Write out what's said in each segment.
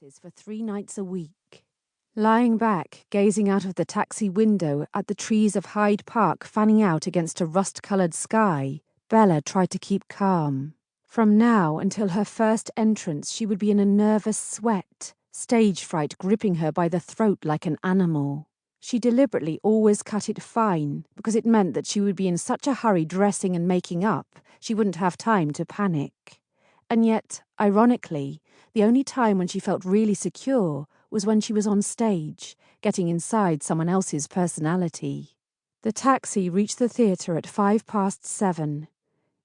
for 3 nights a week. Lying back, gazing out of the taxi window at the trees of Hyde Park fanning out against a rust-coloured sky, Bella tried to keep calm. From now until her first entrance, she would be in a nervous sweat, stage fright gripping her by the throat like an animal. She deliberately always cut it fine, because it meant that she would be in such a hurry dressing and making up, she wouldn't have time to panic. And yet, ironically, the only time when she felt really secure was when she was on stage, getting inside someone else's personality. The taxi reached the theatre at 7:05.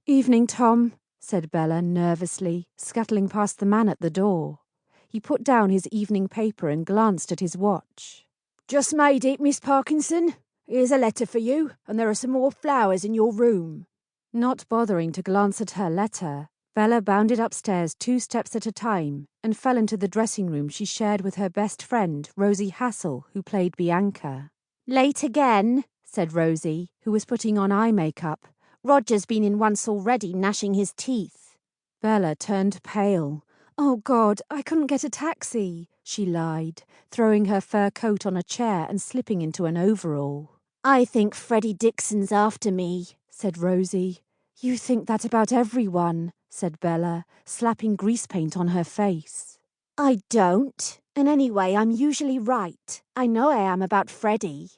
"Evening, Tom," said Bella nervously, scuttling past the man at the door. He put down his evening paper and glanced at his watch. "Just made it, Miss Parkinson. Here's a letter for you, and there are some more flowers in your room." Not bothering to glance at her letter, Bella bounded upstairs 2 steps at a time and fell into the dressing room she shared with her best friend, Rosie Hassel, who played Bianca. "Late again," said Rosie, who was putting on eye makeup. "Roger's been in once already, gnashing his teeth." Bella turned pale. "Oh, God, I couldn't get a taxi," she lied, throwing her fur coat on a chair and slipping into an overall. "I think Freddie Dixon's after me," said Rosie. "You think that about everyone," said Bella, slapping grease paint on her face. "I don't. And anyway, I'm usually right. I know I am about Freddie."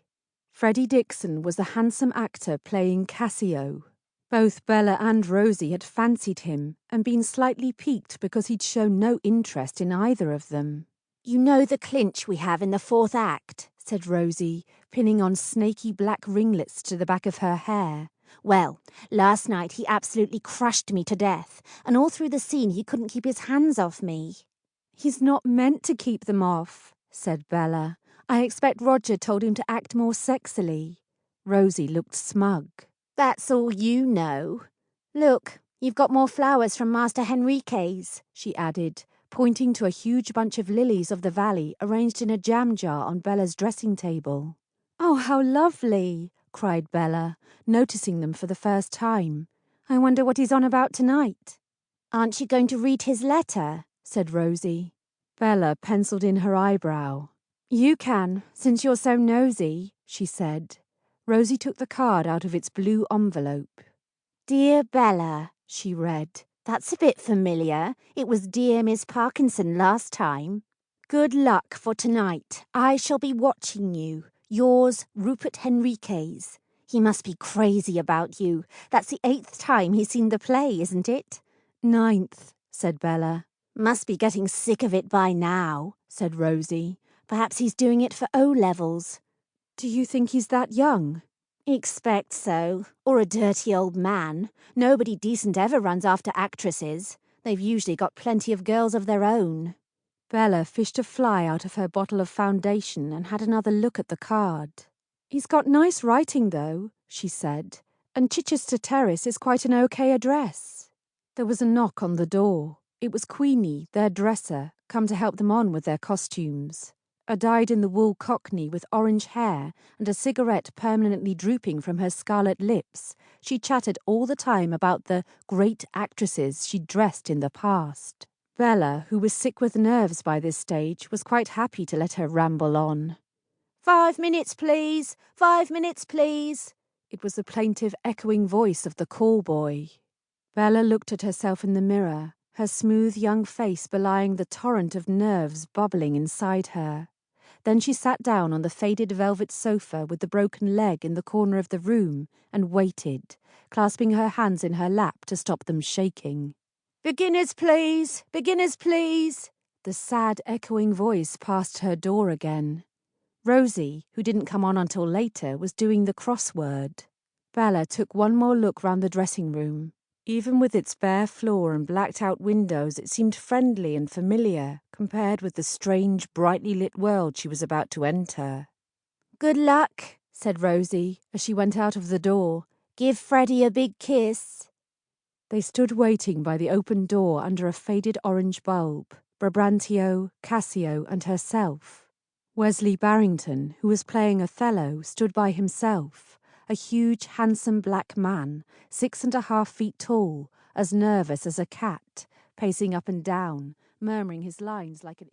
Freddie Dixon was the handsome actor playing Cassio. Both Bella and Rosie had fancied him and been slightly piqued because he'd shown no interest in either of them. "You know the clinch we have in the 4th act," said Rosie, pinning on snaky black ringlets to the back of her hair. "Well, last night he absolutely crushed me to death, and all through the scene he couldn't keep his hands off me." "He's not meant to keep them off," said Bella. "I expect Roger told him to act more sexily." Rosie looked smug. "That's all you know. Look, you've got more flowers from Master Henriques," she added, pointing to a huge bunch of lilies of the valley arranged in a jam jar on Bella's dressing table. "Oh, how lovely!" cried Bella, noticing them for the first time. "I wonder what he's on about tonight." "Aren't you going to read his letter?" said Rosie. Bella penciled in her eyebrow. "You can, since you're so nosy," she said. Rosie took the card out of its blue envelope. "Dear Bella," she read. "That's a bit familiar. It was Dear Miss Parkinson last time. Good luck for tonight. I shall be watching you. Yours, Rupert Henriques. He must be crazy about you. That's the 8th time he's seen the play, isn't it?" "9th," said Bella. "Must be getting sick of it by now," said Rosie. "Perhaps he's doing it for O-levels." "Do you think he's that young?" "Expect so. Or a dirty old man. Nobody decent ever runs after actresses. They've usually got plenty of girls of their own." Bella fished a fly out of her bottle of foundation and had another look at the card. "He's got nice writing, though," she said, "and Chichester Terrace is quite an okay address." There was a knock on the door. It was Queenie, their dresser, come to help them on with their costumes. A dyed-in-the-wool cockney with orange hair and a cigarette permanently drooping from her scarlet lips, she chattered all the time about the great actresses she'd dressed in the past. Bella, who was sick with nerves by this stage, was quite happy to let her ramble on. 5 minutes, please! 5 minutes, please!" It was the plaintive, echoing voice of the call boy. Bella looked at herself in the mirror, her smooth young face belying the torrent of nerves bubbling inside her. Then she sat down on the faded velvet sofa with the broken leg in the corner of the room and waited, clasping her hands in her lap to stop them shaking. "Beginners, please! Beginners, please!" The sad, echoing voice passed her door again. Rosie, who didn't come on until later, was doing the crossword. Bella took one more look round the dressing room. Even with its bare floor and blacked-out windows, it seemed friendly and familiar compared with the strange, brightly lit world she was about to enter. "Good luck," said Rosie, as she went out of the door. "Give Freddie a big kiss." They stood waiting by the open door under a faded orange bulb, Brabantio, Cassio, and herself. Wesley Barrington, who was playing Othello, stood by himself, a huge, handsome black man, 6.5 feet tall, as nervous as a cat, pacing up and down, murmuring his lines like an